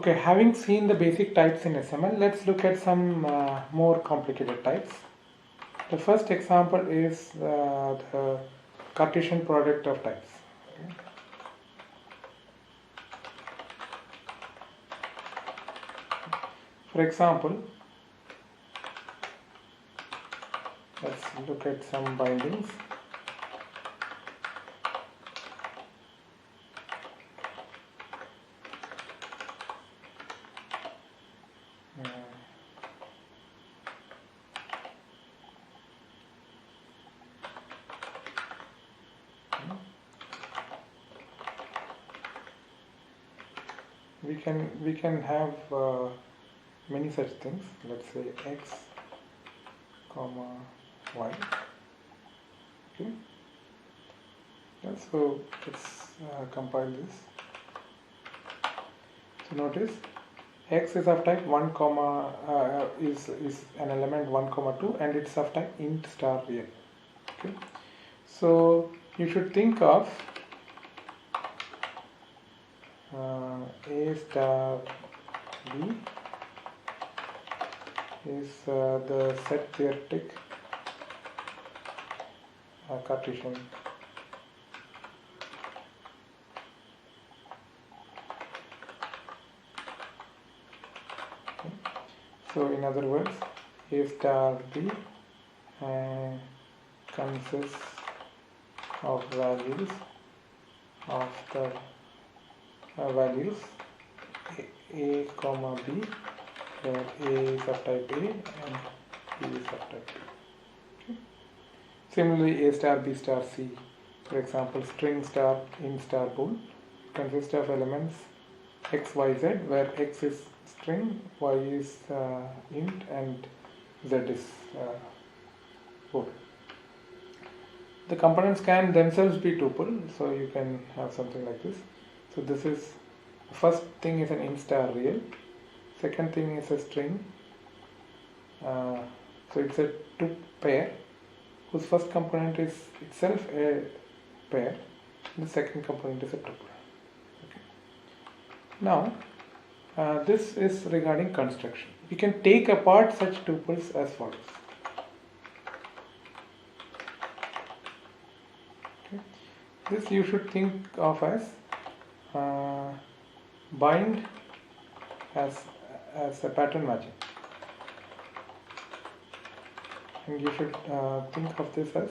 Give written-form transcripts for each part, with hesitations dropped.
Okay, having seen the basic types in SML, let's look at some more complicated types. The first example is the Cartesian product of types. Okay. For example, let's look at some bindings. We can have many such things. Let's say x, comma, y. Okay. Yeah, so let's compile this. So notice x is of type 1 comma is an element 1 comma 2 and it's of type int star real. Okay. So you should think of a star b is the set theoretic Cartesian. Okay. So in other words, a star b consists of values of the values a comma b, where a is of type a and b is of type b. Okay. Similarly, a star b star c, for example, string star int star bool consists of elements x, y, z, where x is string, y is int, and z is bool. The components can themselves be tuple, so you can have something like this. So this is, first thing is an int star real, second thing is a string, so it's a two pair whose first component is itself a pair, and the second component is a tuple. Okay. Now this is regarding construction. We can take apart such tuples as follows. Okay. This you should think of as bind as a pattern matching, and you should think of this as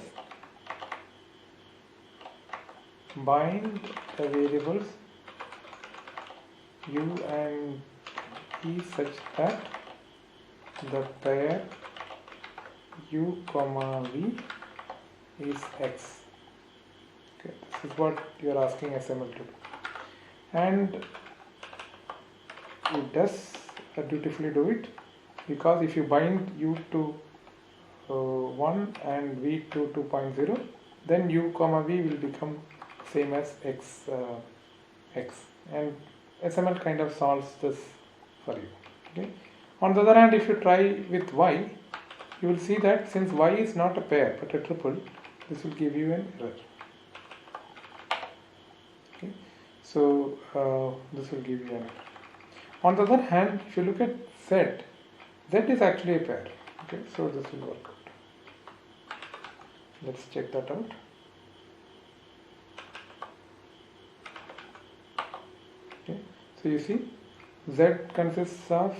bind the variables u and v such that the pair u comma v is x. Okay, this is what you are asking SML to do, and it does dutifully do it, because if you bind u to 1 and v to 2.0, then u comma v will become same as x, and SML kind of solves this for you. Okay. On the other hand, if you try with y, you will see that since y is not a pair but a triple, this will give you an error. Okay. So this will give you an error. On the other hand, if you look at z is actually a pair. Okay, so this will work out. Let's check that out. Okay, so you see, z consists of,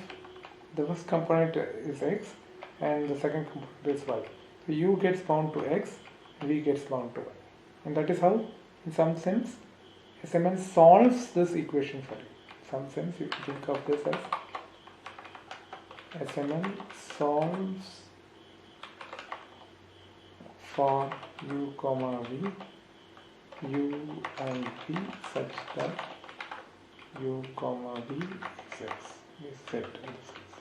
the first component is x and the second component is y. So u gets bound to x, v gets bound to y, and that is how, in some sense, SML solves this equation for you. In some sense, you can think of this as SML solves for u comma v, u and v such that u comma v is x, is set in this case.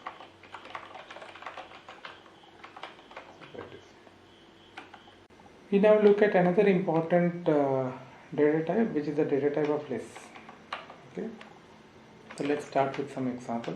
So that is. We now look at another important data type, which is the data type of lists. Okay, so let's start with some example.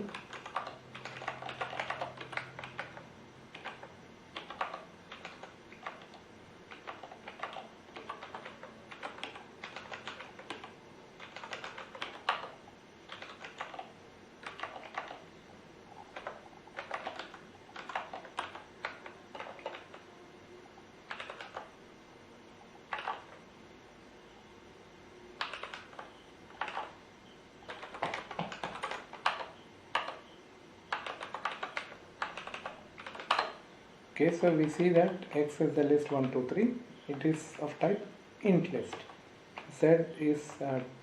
Okay, so we see that X is the list 1, 2, 3. It is of type int list. Z is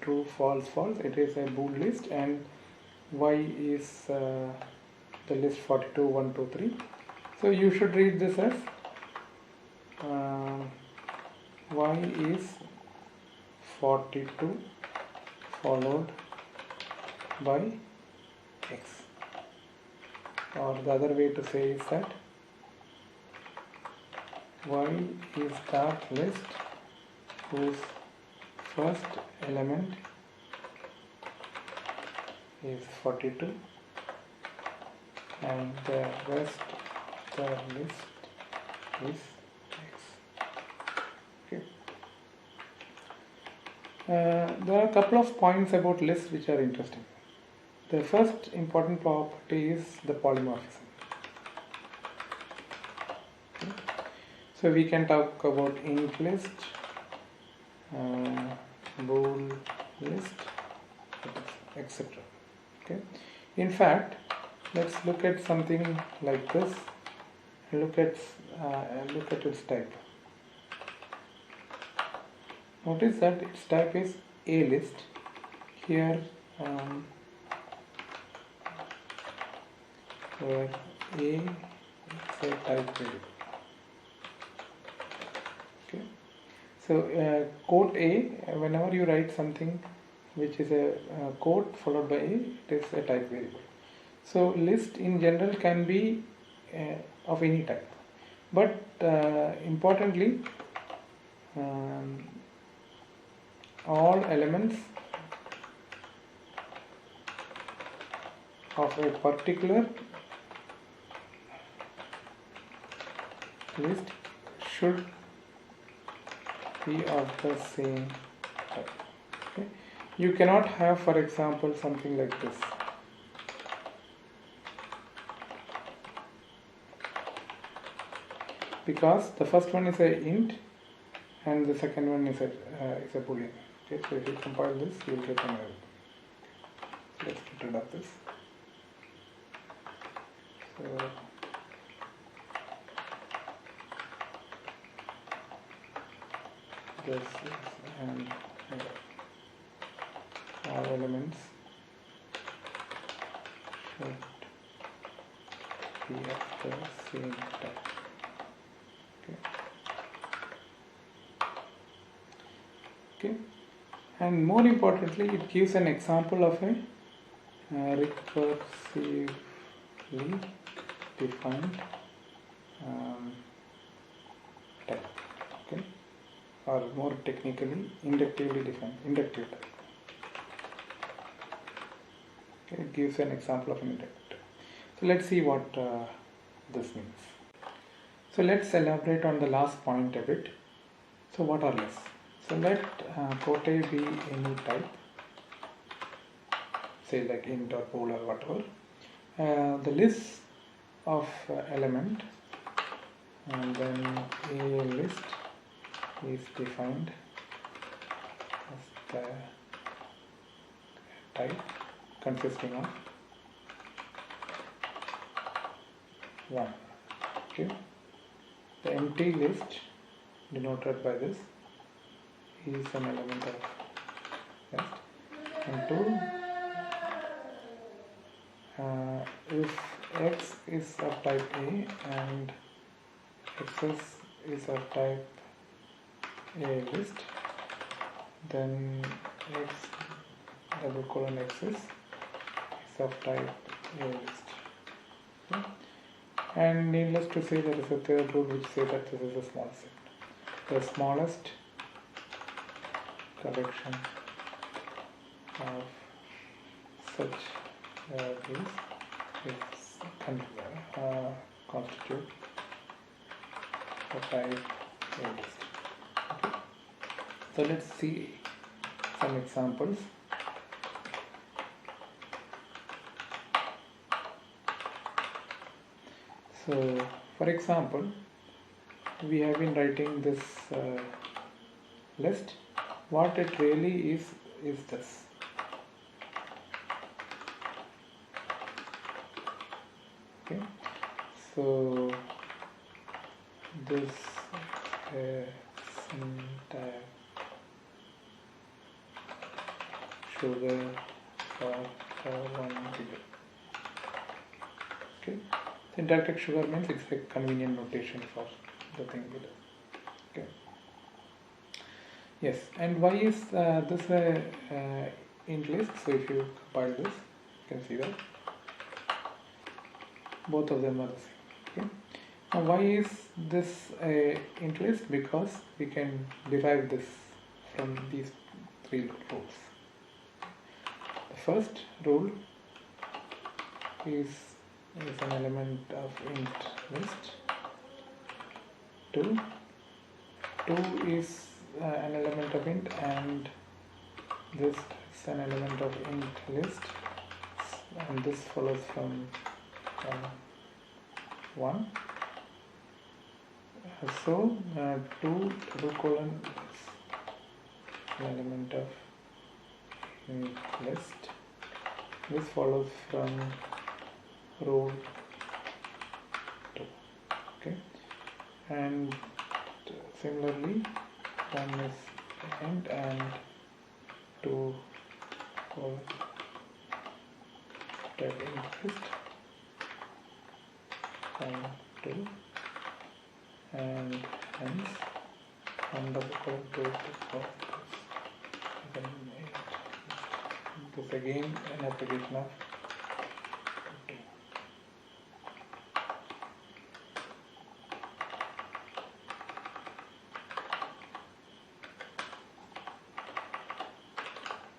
true, false, false. It is a bool list, and Y is the list 42, 1, 2, 3. So you should read this as Y is 42 followed by X. Or the other way to say is that Y is that list whose first element is 42 and the rest of the list is X. Okay. There are a couple of points about lists which are interesting. The first important property is the polymorphism. Okay. So we can talk about int list, bool list, etc. Okay. In fact, let's look at something like this. Look at its type. Notice that its type is a list. Here, where a is a type variable. Okay. So quote a, whenever you write something which is a quote followed by a, it is a type variable. So list in general can be of any type, but importantly, all elements of a particular list should be of the same type. Okay. You cannot have, for example, something like this. Because the first one is a int and the second one is a boolean. Okay, so if you compile this, you will get an error. So let's get rid of this. So this is an error. All elements should be of the same type. Okay, and more importantly, it gives an example of a recursively defined type. Okay, or more technically, inductively defined inductive type. Okay, it gives an example of an inductive. So let's see what this means. So let's elaborate on the last point a bit. So what are lists? So let quote A be any type, say like int or bool or whatever. The list of element, and then a list is defined as the type consisting of 1. Okay. The empty list denoted by this is an element of list. And 2, if X is of type A and Xs is of type A list, then X double colon Xs is of type A list. Okay. And needless to say, there is a third rule which says that this is the smallest set. The smallest collection of such values constitute a type A list. Okay. So let's see some examples. So, for example, we have been writing this list. What it really is this. Okay. So this syntax sugar for one figure. Okay, syntactic sugar means it's a convenient notation for the thing below. Okay. Yes, and why is this a int list? So if you compile this, you can see that both of them are the same. Okay. Now why is this a int list? Because we can derive this from these three rules. The first rule is an element of int list. Two is an element of int, and this is an element of int list, and this follows from 1. So 2 double colon is an element of int list. This follows from row 2. Okay, and similarly 1 is int and 2 colon type int list and 2, and hence 1 double colon 2 this again an application of 2.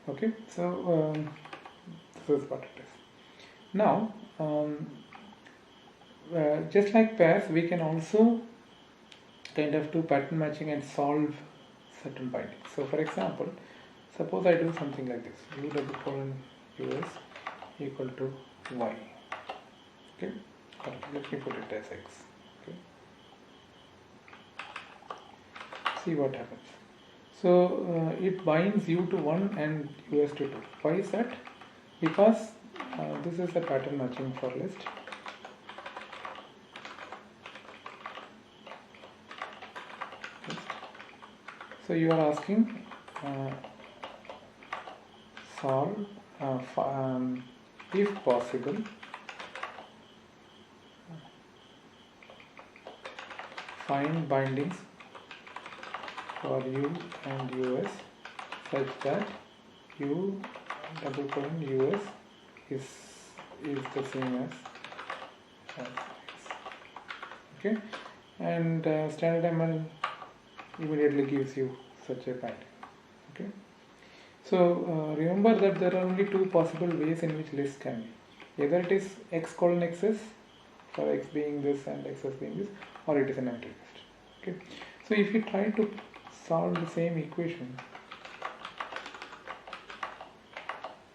Okay, so this is what it is. Now just like pairs, we can also kind of do pattern matching and solve certain bindings. So for example, suppose I do something like this: u double colon us equal to y. Okay, let me put it as x. Okay, see what happens. So it binds u to 1 and us to 2. Why is that? Because this is a pattern matching for list. So you are asking solve if possible find bindings for u and us such that u double colon us is the same as x. Okay, and standard ML immediately gives you such a binding. Okay, so remember that there are only two possible ways in which list can be: either it is x colon xs, for x being this and xs being this, or it is an empty list. Okay, so if you try to solve the same equation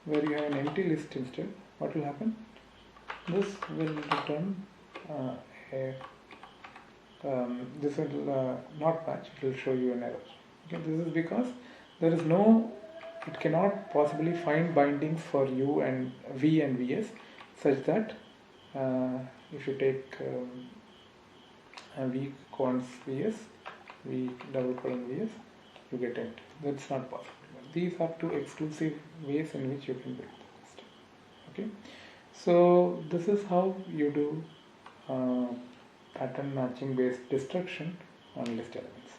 where you have an empty list instead, what will happen? This will return this will not match. It will show you an error. Okay, this is because there is no, it cannot possibly find bindings for u and v and vs such that if you take v cons vs, v double colon vs, you get empty. That's not possible. These are two exclusive ways in which you can build the list. Okay, so this is how you do pattern matching based destruction on list elements.